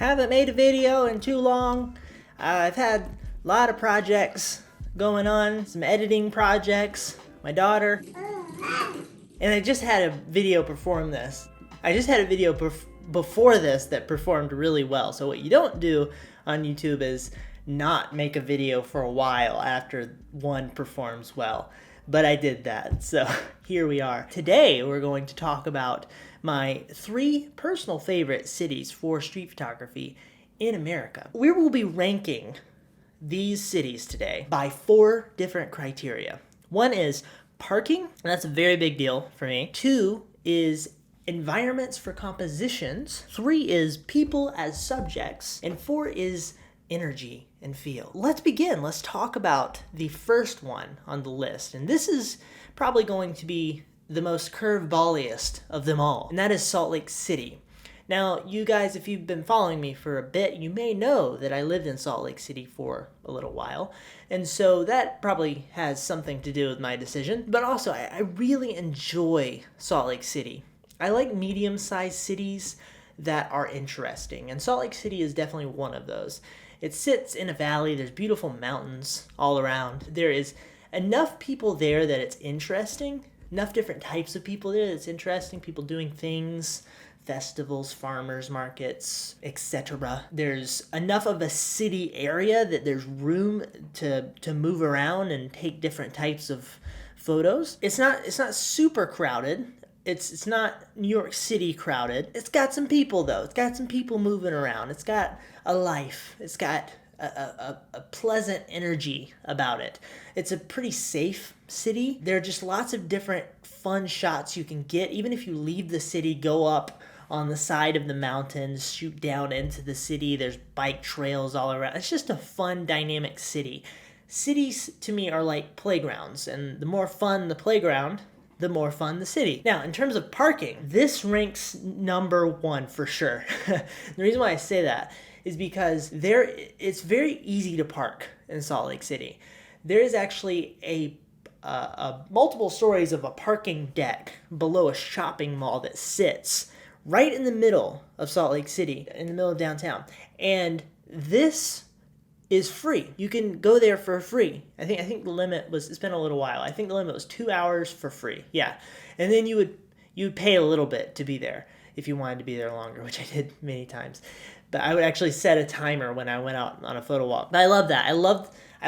Haven't made a video in too long. I've had a lot of projects going on, some editing projects, my daughter, and I just had a video perform this. I just had a video before this that performed really well. So what you don't do on YouTube is not make a video for a while after one performs well. But I did that, so here we are. Today we're going to talk about my 3 personal favorite cities for street photography in America. We will be ranking these cities today by 4 different criteria. 1 is parking, and that's a very big deal for me. 2 is environments for compositions. 3 is people as subjects. And 4 is energy and feel. Let's begin. Let's talk about the first one on the list. And this is probably going to be the most curveballiest of them all. And that is Salt Lake City. Now, you guys, if you've been following me for a bit, you may know that I lived in Salt Lake City for a little while. And so that probably has something to do with my decision. But also, I really enjoy Salt Lake City. I like medium-sized cities that are interesting. And Salt Lake City is definitely one of those. It sits in a valley. There's beautiful mountains all around. There is enough people there that it's interesting. Enough different types of people there that it's interesting. People doing things, festivals, farmers markets, etc. There's enough of a city area that there's room to move around and take different types of photos. It's not super crowded. It's not New York City crowded. It's got some people though. It's got some people moving around. It's got a life. It's got a pleasant energy about it. It's a pretty safe city. There are just lots of different fun shots you can get. Even if you leave the city, go up on the side of the mountains, shoot down into the city. There's bike trails all around. It's just a fun, dynamic city. Cities to me are like playgrounds, and the more fun the playground, the more fun the city. Now, in terms of parking, this ranks number 1 for sure. The reason why I say that is because it's very easy to park in Salt Lake City. There is actually a multiple stories of a parking deck below a shopping mall that sits right in the middle of Salt Lake City, in the middle of downtown. And this is free. You can go there for free. I think the limit was, it's been a little while. I think the limit was 2 hours for free. Yeah. And then you would pay a little bit to be there if you wanted to be there longer, which I did many times. But I would actually set a timer when I went out on a photo walk. But I love that. I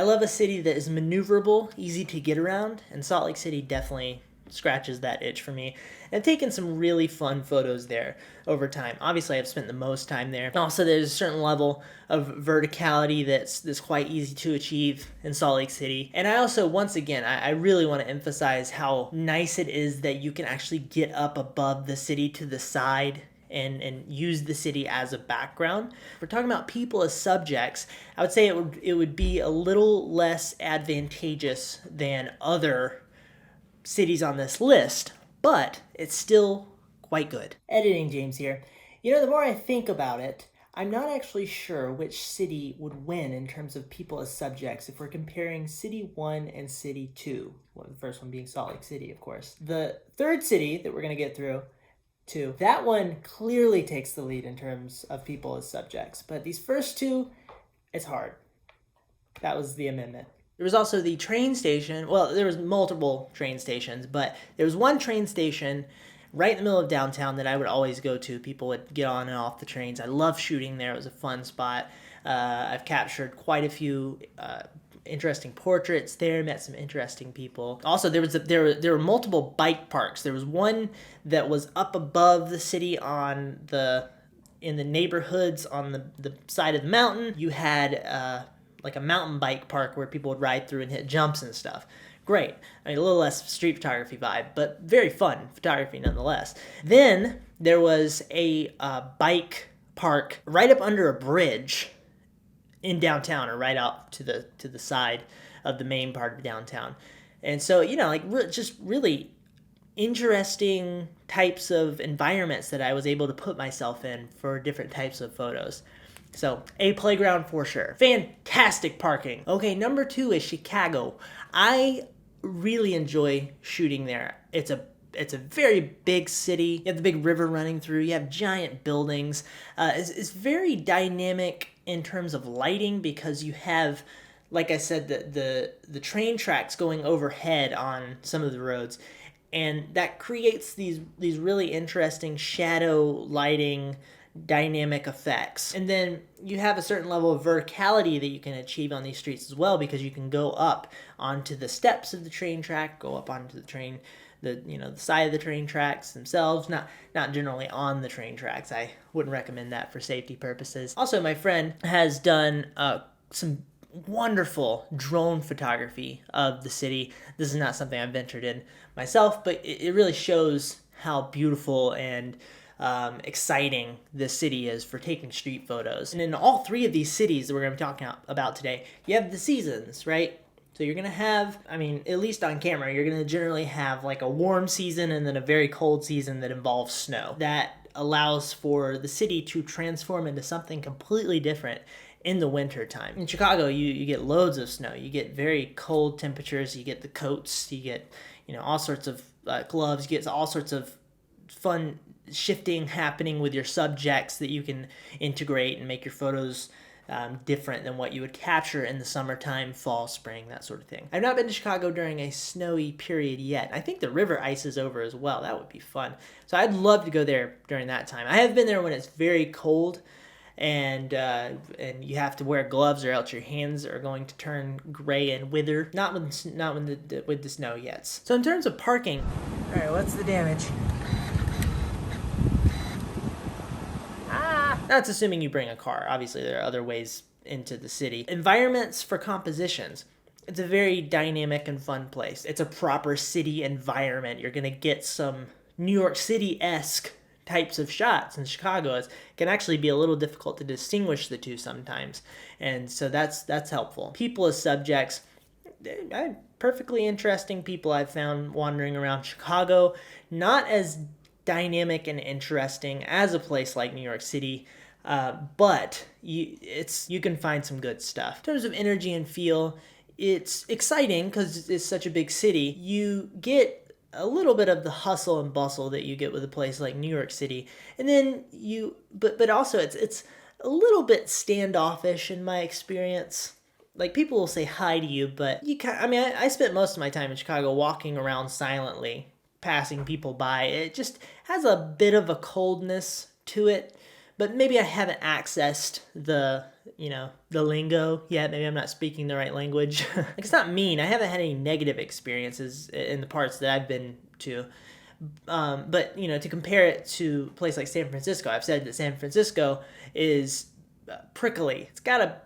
love a city that is maneuverable, easy to get around, and Salt Lake City definitely scratches that itch for me. And I've taken some really fun photos there over time. Obviously, I've spent the most time there. Also, there's a certain level of verticality that's quite easy to achieve in Salt Lake City. And I also, once again, I really want to emphasize how nice it is that you can actually get up above the city to the side and use the city as a background. If we're talking about people as subjects, I would say it would be a little less advantageous than other cities on this list, but it's still quite good. Editing James here. You know, the more I think about it, I'm not actually sure which city would win in terms of people as subjects if we're comparing City 1 and City 2. Well, the first one being Salt Lake City, of course. The third city that we're going to get through, that one clearly takes the lead in terms of people as subjects. But these first 2, it's hard. That was the amendment. There was also the train station. Well, there was multiple train stations, but there was one train station right in the middle of downtown that I would always go to. People would get on and off the trains. I love shooting there. It was a fun spot. I've captured quite a few interesting portraits there, met some interesting people. Also, there were multiple bike parks. There was one that was up above the city in the neighborhoods on the side of the mountain. You had like a mountain bike park where people would ride through and hit jumps and stuff. Great. I mean, a little less street photography vibe, but very fun photography nonetheless. Then there was a bike park right up under a bridge in downtown, or right out to the side of the main part of downtown. And so, you know, like just really interesting types of environments that I was able to put myself in for different types of photos. So, a playground for sure. Fantastic parking. Okay, number 2 is Chicago. I really enjoy shooting there. It's a It's a very big city. You have the big river running through. You have giant buildings. It's very dynamic in terms of lighting because you have, like I said, the train tracks going overhead on some of the roads, and that creates these really interesting shadow lighting dynamic effects. And then you have a certain level of verticality that you can achieve on these streets as well, because you can go up onto the steps of the train track, go up onto the train, the side of the train tracks themselves, not generally on the train tracks. I wouldn't recommend that for safety purposes. Also, my friend has done some wonderful drone photography of the city. This is not something I've ventured in myself, but it really shows how beautiful and exciting this city is for taking street photos. And in all three of these cities that we're going to be talking about today, you have the seasons, right? So you're going to have, I mean, at least on camera, you're going to generally have like a warm season and then a very cold season that involves snow. That allows for the city to transform into something completely different in the winter time. In Chicago, you get loads of snow. You get very cold temperatures. You get the coats. You get, all sorts of gloves. You get all sorts of fun shifting happening with your subjects that you can integrate and make your photos different than what you would capture in the summertime, fall, spring, that sort of thing. I've not been to Chicago during a snowy period yet. I think the river ice is over as well. That would be fun. So I'd love to go there during that time. I have been there when it's very cold, and you have to wear gloves or else your hands are going to turn gray and wither. Not with the snow yet. So in terms of parking, all right, what's the damage? That's assuming you bring a car. Obviously, there are other ways into the city. Environments for compositions. It's a very dynamic and fun place. It's a proper city environment. You're going to get some New York City-esque types of shots. In Chicago, it can actually be a little difficult to distinguish the two sometimes. And so that's helpful. People as subjects, perfectly interesting people I've found wandering around Chicago. Not as dynamic and interesting as a place like New York City, but you can find some good stuff. In terms of energy and feel, it's exciting because it's such a big city. You get a little bit of the hustle and bustle that you get with a place like New York City, and then but also it's a little bit standoffish in my experience. Like, people will say hi to you, but I spent most of my time in Chicago walking around silently, passing people by. It just has a bit of a coldness to it, but maybe I haven't accessed the lingo yet. Maybe I'm not speaking the right language. Like, it's not mean. I haven't had any negative experiences in the parts that I've been to. But, to compare it to a place like San Francisco, I've said that San Francisco is prickly. It's got a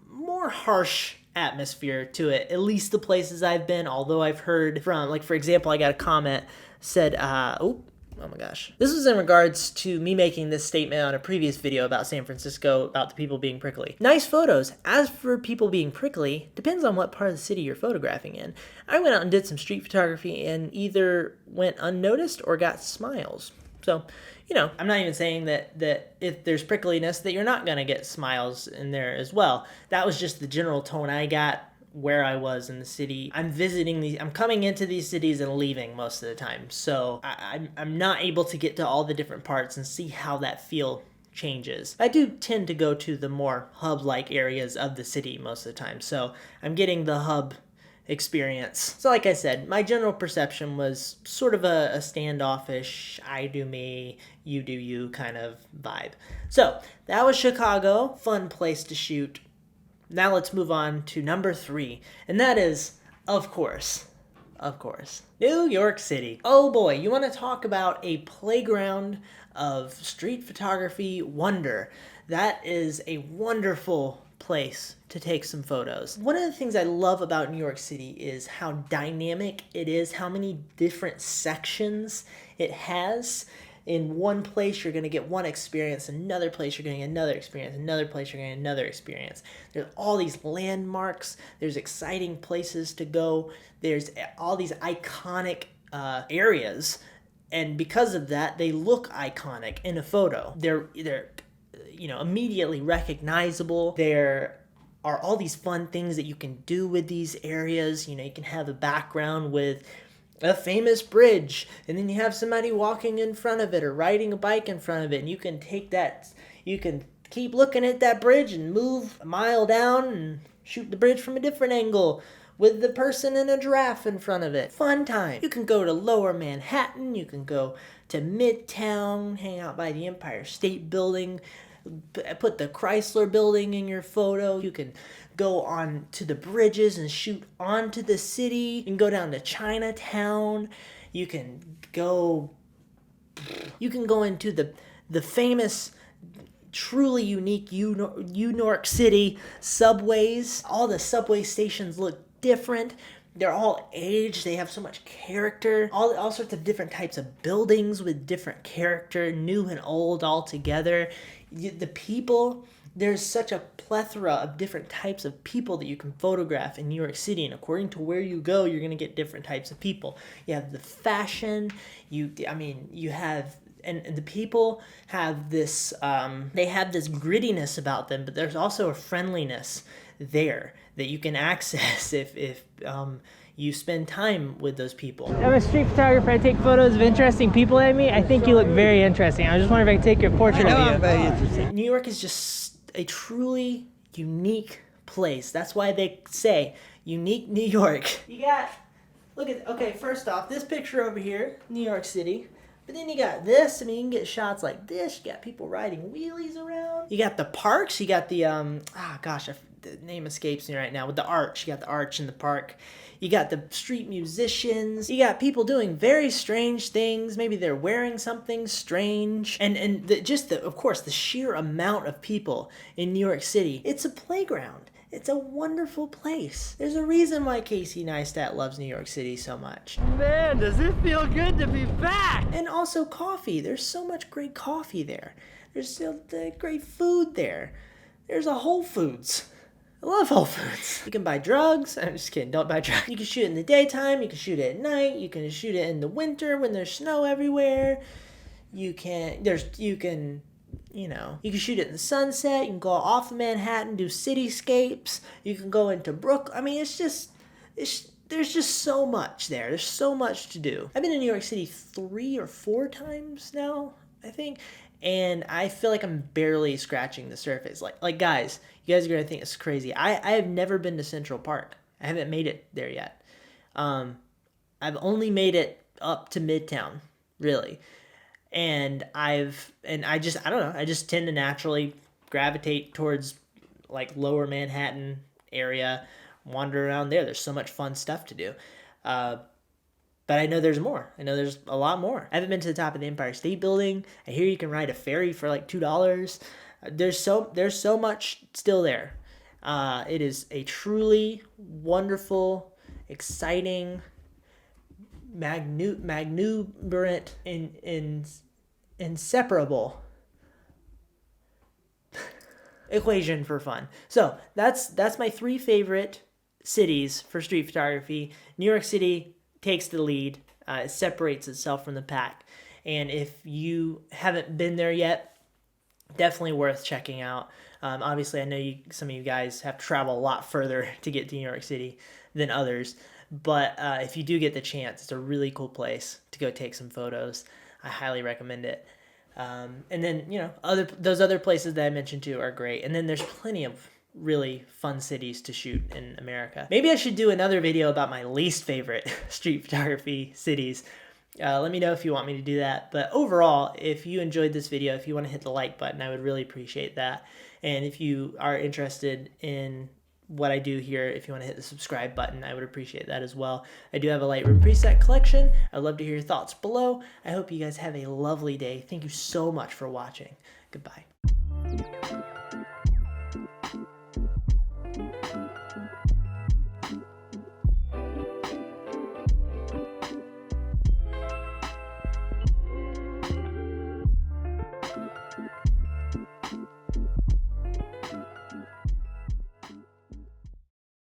more harsh atmosphere to it, at least the places I've been, although I've heard from, like, for example, I got a comment said, oh my gosh. This was in regards to me making this statement on a previous video about San Francisco, about the people being prickly. Nice photos. As for people being prickly, depends on what part of the city you're photographing in. I went out and did some street photography and either went unnoticed or got smiles. So, I'm not even saying that if there's prickliness that you're not going to get smiles in there as well. That was just the general tone I got where I was in the city. I'm coming into these cities and leaving most of the time. So I'm not able to get to all the different parts and see how that feel changes. I do tend to go to the more hub-like areas of the city most of the time. So I'm getting the hub experience. So like I said, my general perception was sort of a standoffish, I do me, you do you kind of vibe. So that was Chicago. Fun place to shoot. Now let's move on to number 3, and that is, of course, New York City. Oh boy, you want to talk about a playground of street photography wonder. That is a wonderful place to take some photos. One of the things I love about New York City is how dynamic it is, how many different sections it has. In one place, you're going to get one experience. Another place, you're going to get another experience. Another place, you're going to get another experience. There's all these landmarks. There's exciting places to go. There's all these iconic areas. And because of that, they look iconic in a photo. They're immediately recognizable. There are all these fun things that you can do with these areas. You can have a background with a famous bridge, and then you have somebody walking in front of it or riding a bike in front of it, and you can take that, you can keep looking at that bridge and move a mile down and shoot the bridge from a different angle with the person and a giraffe in front of it. Fun time. You can go to Lower Manhattan, you can go to Midtown, hang out by the Empire State Building, put the Chrysler Building in your photo. You can go on to the bridges and shoot onto the city. You can go down to Chinatown. You can go into the famous, truly unique New York City subways. All the subway stations look different. They're all aged. They have so much character. All sorts of different types of buildings with different character, new and old all together. The people, there's such a plethora of different types of people that you can photograph in New York City, and according to where you go, you're going to get different types of people. You have the fashion, you have, and the people have this, they have this grittiness about them, but there's also a friendliness there that you can access if you spend time with those people. I'm a street photographer. I take photos of interesting people at me. I think you look very interesting. I was just wondering if I could take your portrait of you. I'm very interesting. New York is just a truly unique place. That's why they say unique New York. You got, okay, first off, this picture over here, New York City. But then you got this. I mean, you can get shots like this. You got people riding wheelies around. You got the parks. You got the, the name escapes me right now, with the arch. You got the arch in the park. You got the street musicians. You got people doing very strange things. Maybe they're wearing something strange. And of course, the sheer amount of people in New York City. It's a playground. It's a wonderful place. There's a reason why Casey Neistat loves New York City so much. Man, does it feel good to be back! And also coffee. There's so much great coffee there. There's still great food there. There's a Whole Foods. I love Whole Foods. You can buy drugs. I'm just kidding, don't buy drugs. You can shoot it in the daytime, you can shoot it at night, you can shoot it in the winter when there's snow everywhere. You can shoot it in the sunset, you can go off of Manhattan, do cityscapes, you can go into Brooklyn. I mean, there's just so much there. There's so much to do. I've been in New York City 3 or 4 times now, I think. And I feel like I'm barely scratching the surface. Like guys, you guys are gonna think it's crazy. I have never been to Central Park. I haven't made it there yet. I've only made it up to Midtown, really. And I don't know, I just tend to naturally gravitate towards like Lower Manhattan area, wander around there. There's so much fun stuff to do. But I know there's more. I know there's a lot more. I haven't been to the top of the Empire State Building. I hear you can ride a ferry for like $2. There's so much still there. It is a truly wonderful, exciting, magnificent, inseparable equation for fun. So that's my 3 favorite cities for street photography. New York City takes the lead. It separates itself from the pack. And if you haven't been there yet, definitely worth checking out. Obviously, I know some of you guys have to travel a lot further to get to New York City than others. But if you do get the chance, it's a really cool place to go take some photos. I highly recommend it. And then, those other places that I mentioned too are great. And then there's plenty of really fun cities to shoot in America. Maybe I should do another video about my least favorite street photography cities. Let me know if you want me to do that. But overall, if you enjoyed this video, if you want to hit the like button, I would really appreciate that. And if you are interested in what I do here, if you want to hit the subscribe button, I would appreciate that as well. I do have a Lightroom preset collection. I'd love to hear your thoughts below. I hope you guys have a lovely day. Thank you so much for watching. Goodbye.